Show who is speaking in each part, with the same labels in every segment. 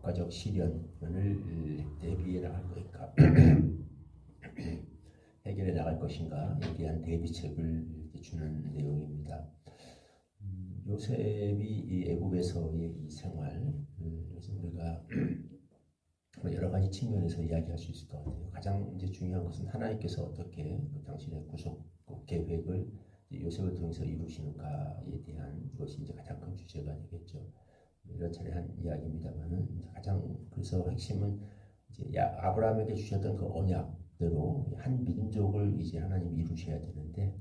Speaker 1: 국가적 시련을 대비해 나갈 것인가, 해결해 나갈 것인가에 대한 대비책을 주는 내용입니다. 요셉이 이 애굽에서의 이 생활, 그래서 우리가 여러 가지 측면에서 이야기할 수 있을 것 같아요. 가장 이제 중요한 것은 하나님께서 어떻게 당신의 구속 계획을 요셉을 통해서 이루시는가에 대한 것이 이제 가장 큰 주제가 되겠죠. 여러 차례 한 이야기입니다만은 가장 그래서 핵심은 이제 아브라함에게 주셨던 그 언약대로 한 민족을 이제 하나님이 이루셔야 되는데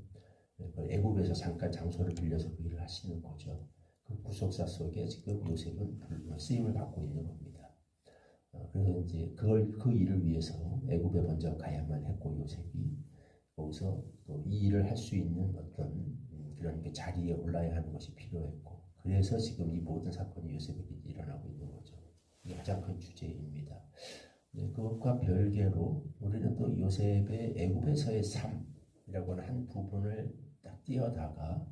Speaker 1: 애굽에서 잠깐 장소를 빌려서 그 일을 하시는 거죠. 그 구속사 속에 지금 요셉은 쓰임을 받고 있는 겁니다. 그래서 이제 그 일을 위해서 애굽에 먼저 가야만 했고 요셉이 거기서 또 이 일을 할 수 있는 어떤 그런 자리에 올라야 하는 것이 필요했고 그래서 지금 이 모든 사건이 요셉에게 일어나고 있는 거죠. 이게 가장 큰 주제입니다. 네, 그것과 별개로 우리는 또 요셉의 애굽에서의 삶이라고 하는 한 부분을 딱 띄어다가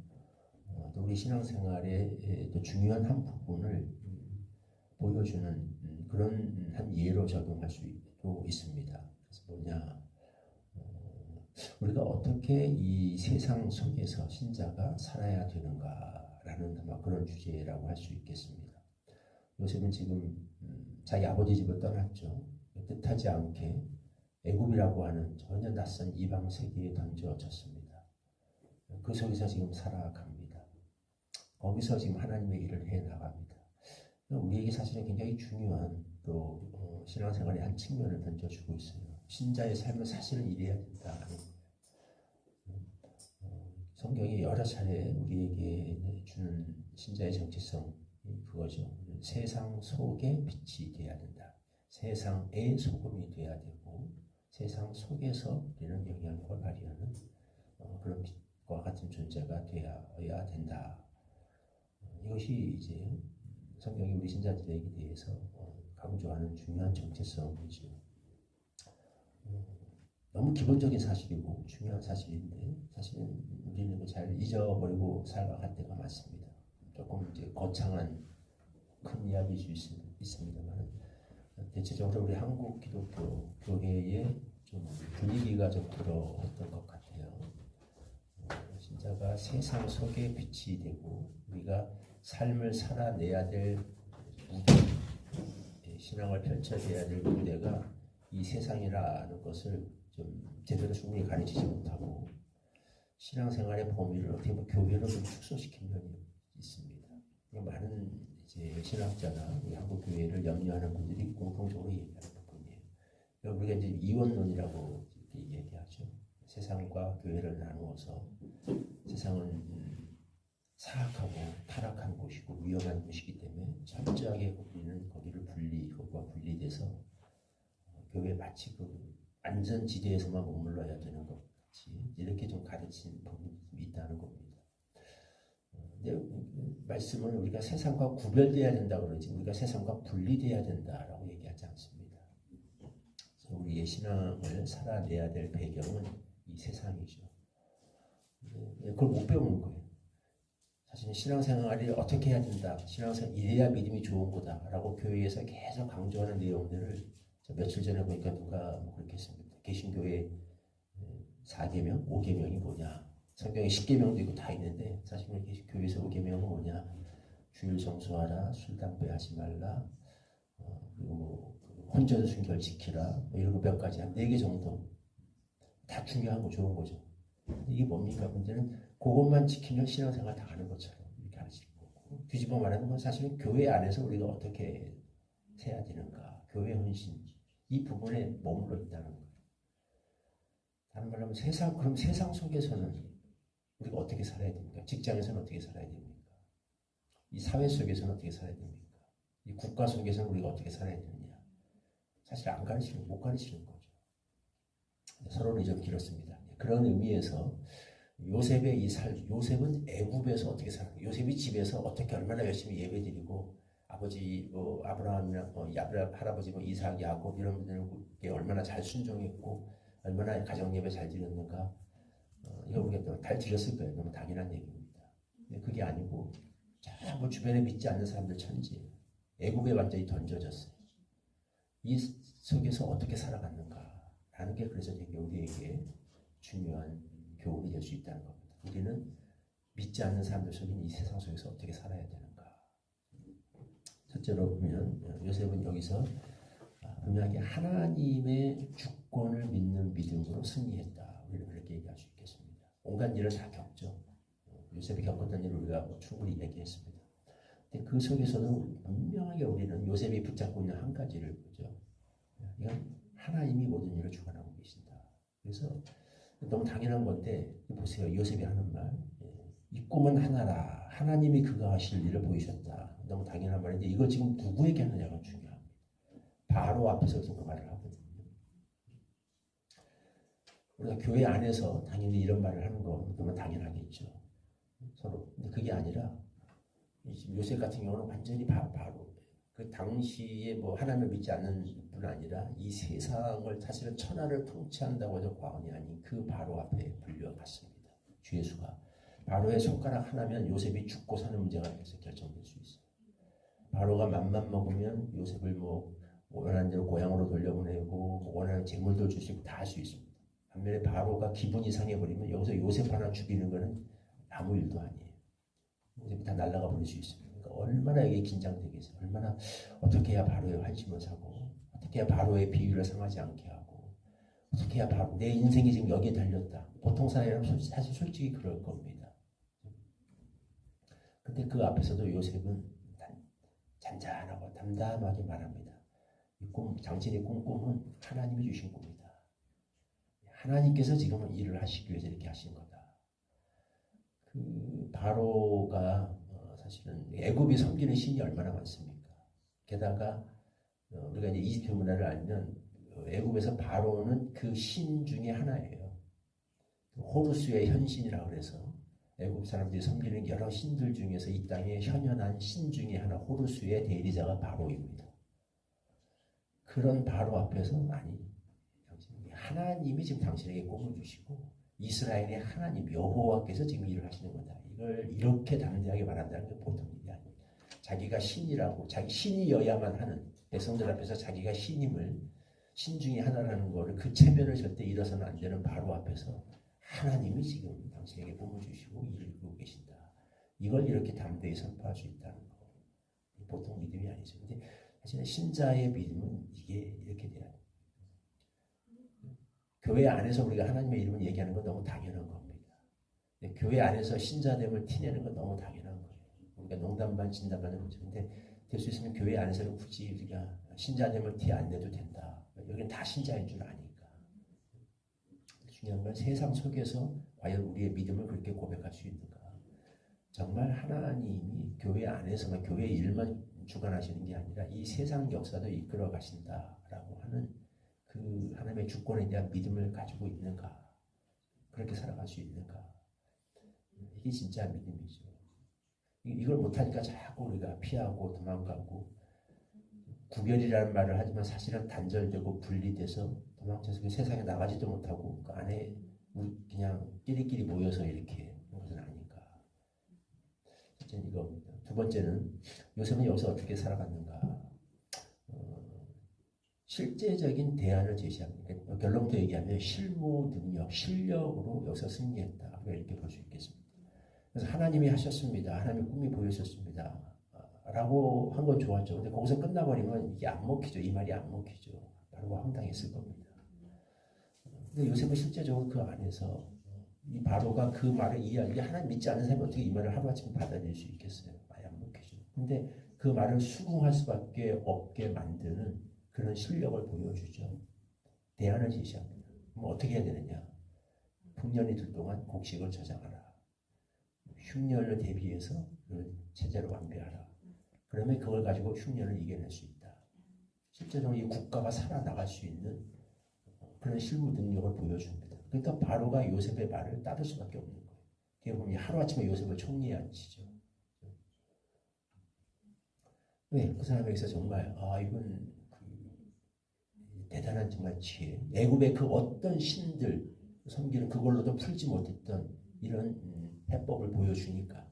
Speaker 1: 또 우리 신앙생활의 또 중요한 한 부분을 보여주는 그런 한 예로 적용할 수도 있습니다. 그래서 뭐냐? 우리가 어떻게 이 세상 속에서 신자가 살아야 되는가라는 아마 그런 주제라고 할 수 있겠습니다. 요셉은 지금 자기 아버지 집을 떠났죠. 뜻하지 않게 애굽이라고 하는 전혀 낯선 이방 세계에 던져졌습니다. 그 속에서 지금 살아갑니다. 거기서 지금 하나님의 일을 해 나갑니다. 우리에게 사실은 굉장히 중요한 또 신앙생활의 한 측면을 던져주고 있어요. 신자의 삶은 사실은 이래야 된다는 거예요. 성경이 여러 차례 우리에게 주는 신자의 정체성 그거죠. 세상 속에 빛이 돼야 된다. 세상의 소금이 돼야 되고 세상 속에서 우리는 영향력을 발휘하는 그런 빛과 같은 존재가 되어야 된다. 이것이 이제 성경이 우리 신자들에게 대해서 강조하는 중요한 정체성이죠. 너무 기본적인 사실이고 중요한 사실인데 사실은 우리는 잘 잊어버리고 살아갈 때가 많습니다. 조금 이제 거창한 큰 이야기일 수 있습니다만 대체적으로 우리 한국 기독교 교회의 좀 분위기가 좀 그러했던 것 같아요. 신자가 세상 속에 빛이 되고 우리가 삶을 살아내야 될 무대, 신앙을 펼쳐져야 될 무대가 이 세상이라는 것을 좀 제대로 충분히 가르치지 못하고 신앙생활의 범위를 어떻게 보면 교회로 좀 축소시킨 면이 있습니다. 많은 이제 신학자나 우리 한국 교회를 염려하는 분들이 공통적으로 얘기하는 부분이에요. 우리가 이제 이원론이라고 얘기하죠. 세상과 교회를 나누어서 세상은 사악하고 타락한 곳이고 위험한 곳이기 때문에 철저하게 우리는 그것과 분리돼서 교회 마치 그 안전지대에서만 머물러야 되는 것 같이 이렇게 좀 가르친 부분이 있다는 겁니다. 근데 말씀은 우리가 세상과 구별돼야 된다고 그러지 우리가 세상과 분리돼야 된다라고 얘기하지 않습니다. 그래서 우리의 신앙을 살아내야 될 배경은 이 세상이죠. 그걸 못 배우는 거예요. 사실은 신앙생활이 어떻게 해야 된다. 신앙생활 이래야 믿음이 좋은 거다라고 교회에서 계속 강조하는 내용들을 며칠 전에 보니까 누가 그렇게 했습니다. 개신교의 4계명, 5계명이 뭐냐. 성경에 10계명도 있고 다 있는데 사실은 교회에서 5계명은 뭐냐. 주일 성수하라, 술, 담배 하지 말라, 그리고 뭐 혼전 순결 지키라, 뭐 이런 거 몇 가지 한 4개 정도 다 중요한 거 좋은 거죠. 이게 뭡니까? 문제는 그것만 지키면 신앙생활 다 하는 것처럼 이렇게 하시는 거고 뒤집어 말하는 건 사실은 교회 안에서 우리가 어떻게 해야 되는가, 교회 헌신 이 부분에 머물러 있다는 거예요. 다른 말로 하면 그럼 세상 속에서는 우리가 어떻게 살아야 됩니까? 직장에서는 어떻게 살아야 됩니까? 이 사회 속에서는 어떻게 살아야 됩니까? 이 국가 속에서는 우리가 어떻게 살아야 되느냐? 사실 못 가르치는 거죠. 서론이 좀 길었습니다. 그런 의미에서 요셉의 요셉은 애굽에서 어떻게 살아요? 요셉이 집에서 어떻게 얼마나 열심히 예배드리고 아버지 아브라함이나 할아버지 이삭, 야곱 이런 분들께 얼마나 잘 순종했고 얼마나 가정 예배 잘 드렸는가 이거 우리가 잘 드렸을 거예요. 너무 당연한 얘기입니다. 근데 그게 아니고 전부 주변에 믿지 않는 사람들 천지예요. 애굽에 완전히 던져졌어요. 이 속에서 어떻게 살아갔는가라는 게 그래서 이제 우리에게 중요한 교훈이 될 수 있다는 겁니다. 우리는 믿지 않는 사람들 속에 이 세상 속에서 어떻게 살아야 되는가. 첫째로 보면 요셉은 여기서 분명하게 하나님의 주권을 믿는 믿음으로 승리했다. 우리는 그렇게 얘기할 수 있겠습니다. 온갖 일을 다 겪죠. 요셉이 겪었던 일을 우리가 충분히 얘기했습니다. 근데 그 속에서도 분명하게 우리는 요셉이 붙잡고 있는 한 가지를 보죠. 이건 하나님이 모든 일을 주관하고 계신다. 그래서 너무 당연한 건데 보세요. 요셉이 하는 말. 이 꿈은 하나라. 하나님이 그가 하실 일을 보이셨다. 너무 당연한 말인데 이거 지금 누구에게 하느냐가 중요합니다. 바로 앞에서 그 말을 하거든요. 우리가 교회 안에서 당연히 이런 말을 하는 거 그러면 당연하겠죠. 서로. 근데 그게 아니라 요셉 같은 경우는 완전히 바로 그 당시에 뭐 하나님을 믿지 않는 뿐 아니라 이 세상을 사실은 천하를 통치한다고 해도 과언이 아닌 그 바로 앞에 불려갔습니다. 주 예수가 바로의 손가락 하나면 요셉이 죽고 사는 문제가 계속 결정될 수 있어요. 바로가 맘만 먹으면 요셉을 뭐 원하는 대로 고향으로 돌려보내고 원하는 재물도 주시고 다 할 수 있습니다. 반면에 바로가 기분이 상해버리면 여기서 요셉 하나 죽이는 거는 아무 일도 아니에요. 요셉이 다 날아가 버릴 수 있습니다. 그러니까 얼마나 이게 긴장되겠어요. 얼마나 어떻게 해야 바로의 환심을 사고 어떻게 해야 바로의 비위를 상하지 않게 하고 어떻게 해야 바로 내 인생이 지금 여기에 달렸다. 보통 사람이라면 사실 솔직히 그럴 겁니다. 근데 그 앞에서도 요셉은 잔잔하고 담담하게 말합니다. 이 꿈, 당신의 꿈은 하나님이 주신 꿈이다. 하나님께서 지금은 일을 하시기 위해서 이렇게 하신 거다. 그 바로가 사실은 애굽이 섬기는 신이 얼마나 많습니까? 게다가 우리가 이제 이집트 문화를 알면 애굽에서 바로는 그 신 중에 하나예요. 호루스의 현신이라고 그래서 애굽 사람들이 섬기는 여러 신들 중에서 이 땅에 현현한 신 중에 하나 호루스의 대리자가 바로입니다. 그런 바로 앞에서 하나님이 지금 당신에게 꿈을 주시고 이스라엘의 하나님 여호와께서 지금 일을 하시는 거다. 이걸 이렇게 담대하게 말한다는 게 보통 일이 아닙니다. 자기가 신이라고 자기 신이어야만 하는 백성들 앞에서 자기가 신임을 신 중에 하나라는 거를 그 체면을 절대 잃어서는 안 되는 바로 앞에서 하나님이 지금 당신에게 꿈을 주시고 일을 이루고 계신다. 이걸 이렇게 담대히 선포할 수 있다는 거. 보통 믿음이 아니죠. 근데 사실은 신자의 믿음은 이게 이렇게 돼야 돼요. 교회 안에서 우리가 하나님의 이름을 얘기하는 건 너무 당연한 겁니다. 교회 안에서 신자됨을 티내는 건 너무 당연한 거예요. 우리가 농담 반 진담 반을 보죠. 근데 될 수 있으면 교회 안에서는 굳이 우리가 신자됨을 티 안 내도 된다. 여기는 다 신자인 줄 아니까. 중요한 건 세상 속에서 과연 우리의 믿음을 그렇게 고백할 수 있는가. 정말 하나님이 교회 안에서만 교회 일만 주관하시는 게 아니라 이 세상 역사도 이끌어 가신다라고 하는 그 하나님의 주권에 대한 믿음을 가지고 있는가. 그렇게 살아갈 수 있는가. 이게 진짜 믿음이죠. 이걸 못하니까 자꾸 우리가 피하고 도망가고 구별이라는 말을 하지만 사실은 단절되고 분리돼서 도망쳐서 그 세상에 나가지도 못하고 그 안에 그냥 끼리끼리 모여서 이렇게 하는 것은 아닌가. 첫째는 이겁니다. 두 번째는 요셉은 여기서 어떻게 살아갔는가. 실제적인 대안을 제시합니다. 결론부터 얘기하면 실무 능력, 실력으로 여기서 승리했다. 이렇게 볼 수 있겠습니다. 그래서 하나님이 하셨습니다. 하나님의 꿈이 보이셨습니다. 라고 한 건 좋았죠. 근데 거기서 끝나버리면 이게 안 먹히죠. 이 말이 안 먹히죠. 바로가 황당했을 겁니다. 근데 요셉은 실제적으로 그 안에서 이 바로가 그 말을 이해하기 하나님 믿지 않는 사람이 어떻게 이 말을 하루아침에 받아들일 수 있겠어요. 많이 안 먹히죠. 근데 그 말을 수긍할 수밖에 없게 만드는 그런 실력을 보여주죠. 대안을 제시합니다. 그럼 어떻게 해야 되느냐. 풍년이 들 동안 곡식을 저장하라. 흉년을 대비해서 체제를 완비하라. 그러면 그걸 가지고 흉년을 이겨낼 수 있다. 실제적으로 이 국가가 살아나갈 수 있는 그런 실무 능력을 보여줍니다. 그러니까 바로가 요셉의 말을 따를 수밖에 없는 거예요. 그게 보면 하루아침에 요셉을 총리에 앉히죠. 왜? 그 사람에게서 정말 이건 대단한 정말 지혜. 애굽의 그 어떤 신들 섬기는 그걸로도 풀지 못했던 이런 해법을 보여주니까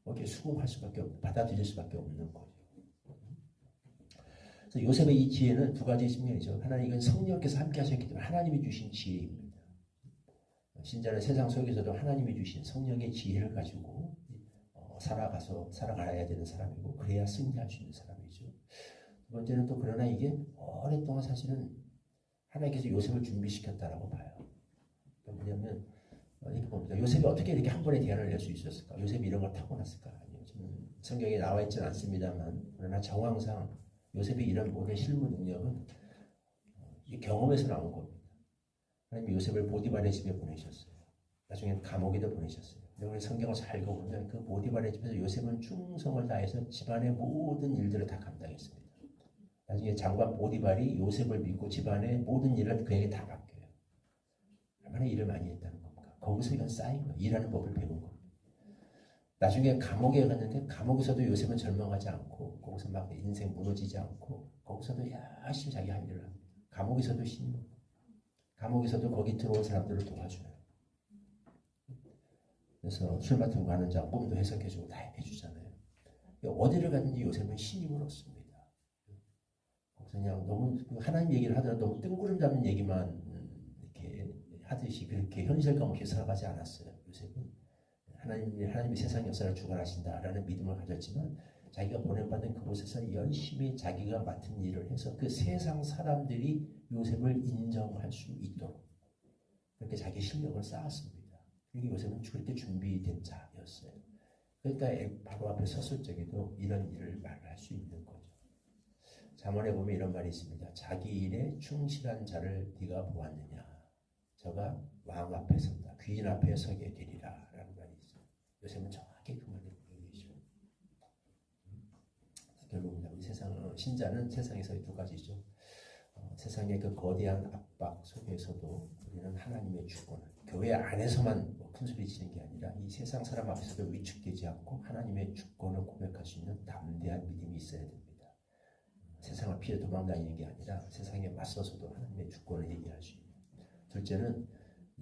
Speaker 1: 이렇게 수긍할 수밖에 없고 받아들일 수밖에 없는 거죠. 그래서 요셉의 이 지혜는 두 가지 측면이죠. 하나는 이건 성령께서 함께 하셨기 때문에 하나님이 주신 지혜입니다. 신자는 세상 속에서도 하나님이 주신 성령의 지혜를 가지고 살아가야 되는 사람이고 그래야 승리할 수 있는 사람이죠. 두 번째는 또 그러나 이게 오랫동안 사실은 하나님께서 요셉을 준비시켰다라고 봐요. 뭐냐면 이렇게 봅니다. 요셉이 어떻게 이렇게 한 번에 대안을 낼 수 있었을까? 요셉이 이런 걸 타고났을까? 아니요. 저는 성경에 나와 있지는 않습니다만 그러나 정황상 요셉이 이런 모든 실무 능력은 경험에서 나온 겁니다. 하나님이 요셉을 보디발의 집에 보내셨어요. 나중에 감옥에도 보내셨어요. 근데 우리 성경을 잘 읽어보면 그 보디발의 집에서 요셉은 충성을 다해서 집안의 모든 일들을 다 감당했습니다. 나중에 장관 보디발이 요셉을 믿고 집안의 모든 일을 그에게 다 맡겨요. 얼마나 일을 많이 했다는 겁니까? 거기서 이건 쌓인 거예요. 일하는 법을 배운 겁니다. 나중에 감옥에 갔는데 감옥에서도 요셉은 절망하지 않고 거기서 막 인생 무너지지 않고 거기서도 열심히 자기 할 일을 합니다. 감옥에서도 신임, 감옥에서도 거기 들어온 사람들을 도와줘요. 그래서 술 맡은 거 하는 자 꿈도 해석해주고 다 해주잖아요. 어디를 갔는지 요셉은 신임을 얻습니다. 그냥 너무 하나님 얘기를 하더라도 너무 뜬구름 잡는 얘기만 이렇게 하듯이 그렇게 현실감 없이 살아가지 않았어요. 요셉은 하나님이 세상 역사를 주관하신다라는 믿음을 가졌지만 자기가 보냄받은 그곳에서 열심히 자기가 맡은 일을 해서 그 세상 사람들이 요셉을 인정할 수 있도록 그렇게 자기 실력을 쌓았습니다. 그리고 요셉은 그렇게 준비된 자였어요. 그러니까 바로 앞에 섰을 적에도 이런 일을 말할 수 있는 거죠. 잠언에 보면 이런 말이 있습니다. 자기 일에 충실한 자를 네가 보았느냐. 저가 왕 앞에 선다. 귀인 앞에 서게 되리라. 라는 말이 있어요. 요셉은 정확히 그 말을 보고 계시죠. 결국 우리 신자는 세상에서 두 가지죠. 세상의 그 거대한 압박 속에서도 우리는 하나님의 주권을 교회 안에서만 큰 소리 치는 게 아니라 이 세상 사람 앞에서도 위축되지 않고 하나님의 주권을 고백할 수 있는 담대한 믿음이 있어야 됩니다. 세상을 피해 도망다니는 게 아니라 세상에 맞서서도 하나님의 주권을 얘기할 수 있는. 둘째는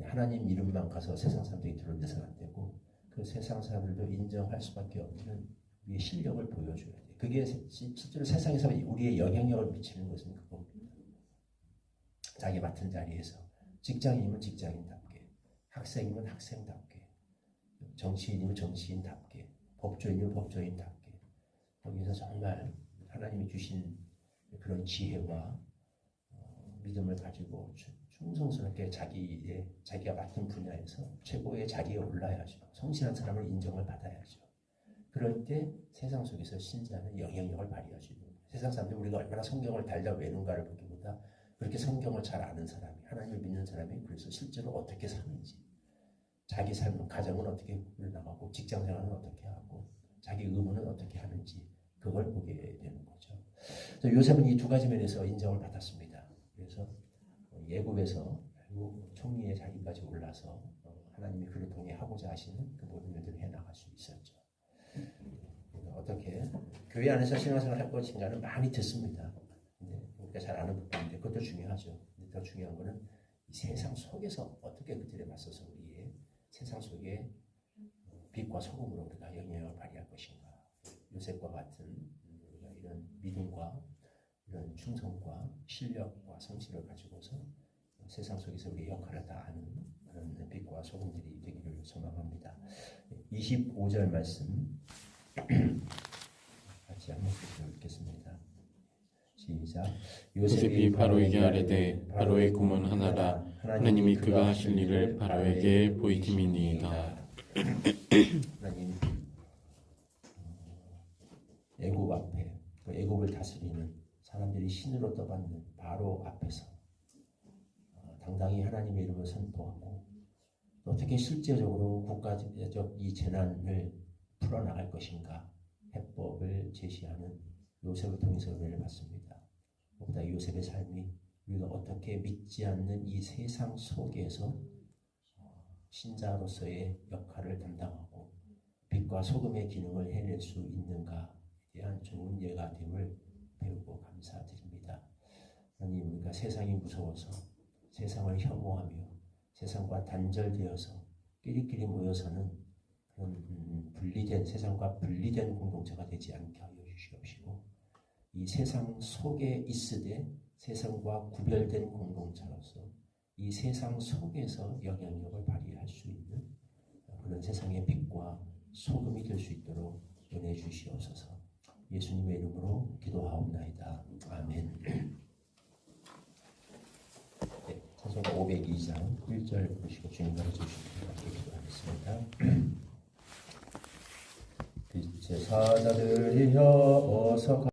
Speaker 1: 하나님 이름만 가서 세상 사람들이 들은 데서는 안 되고 그 세상 사람들도 인정할 수밖에 없는 우리의 실력을 보여줘야 돼요. 그게 실제로 세상에서 우리의 영향력을 미치는 것은 그겁니다. 자기 맡은 자리에서 직장인이면 직장인답게, 학생이면 학생답게, 정치인이면 정치인답게, 법조인이면 법조인답게 거기서 정말 하나님이 주신 그런 지혜와 믿음을 가지고 충성스럽게 자기가 맡은 분야에서 최고의 자리에 올라야죠. 성실한 사람을 인정을 받아야죠. 그럴 때 세상 속에서 신자는 영향력을 발휘할 수 있는 거예요. 세상 사람들이 우리가 얼마나 성경을 달다 외는가를 보기보다 그렇게 성경을 잘 아는 사람이, 하나님을 믿는 사람이 그래서 실제로 어떻게 사는지, 자기 삶은, 가정은 어떻게 꾸려나가고 직장생활은 어떻게 하고 자기 의무는 어떻게 하는지 그걸 보게 되는 거죠. 요셉은 이 두 가지 면에서 인정을 받았습니다. 그래서 예굽에서 결국 총리의 자리까지 올라서 하나님이 그를 통해 하고자 하시는 그 모든 일들을 해나갈 수 있었죠. 어떻게 교회 안에서 신앙생활 할 것인가는 많이 듣습니다. 우리가 잘 아는 부분인데 그것도 중요하죠. 근데 더 중요한 거는 이 세상 속에서 어떻게 그들에 맞서서 우리의 세상 속에 빛과 소금으로 우리가 영향을 발휘할 것인가. 요셉과 같은 우리가 이런 믿음과 이런 충성과 실력과 성실을 가지고서 세상 속에서 우리의 역할을 다하는 그런 빛과 소금들이 되기를 소망합니다. 25절 말씀 같이 한번 읽겠습니다. 시작.
Speaker 2: 요셉이 바로에게 아뢰되 바로의 꿈은 하나라. 하나님이 그가 하실 일을 바로에게 보이심이니이다.
Speaker 1: 하나님 애굽 앞에 그 애굽을 다스리는 사람들이 신으로 떠받는 바로 앞에서 당당히 하나님의 이름을 선포하고 어떻게 실제적으로 국가적 이 재난을 풀어나갈 것인가 해법을 제시하는 요셉을 통해서 은혜를 받습니다. 보다 요셉의 삶이 우리가 어떻게 믿지 않는 이 세상 속에서 신자로서의 역할을 담당하고 빛과 소금의 기능을 해낼 수 있는가에 대한 좋은 예가 됨을 배우고 감사드립니다. 하나님, 우리가 세상이 무서워서 세상을 혐오하며 세상과 단절되어서 끼리끼리 모여서는 그런 세상과 분리된 공동체가 되지 않게 하여 주시옵시고 이 세상 속에 있으되 세상과 구별된 공동체로서 이 세상 속에서 영향력을 발휘할 수 있는 그런 세상의 빛과 소금이 될 수 있도록 은혜 주시옵소서. 예수님의 이름으로 기도하옵나이다. 아멘. 네, 찬송가 502장 1절 보시고 주님 가르쳐주시면 함께 기도하겠습니다. 빛의 사자들이여 어서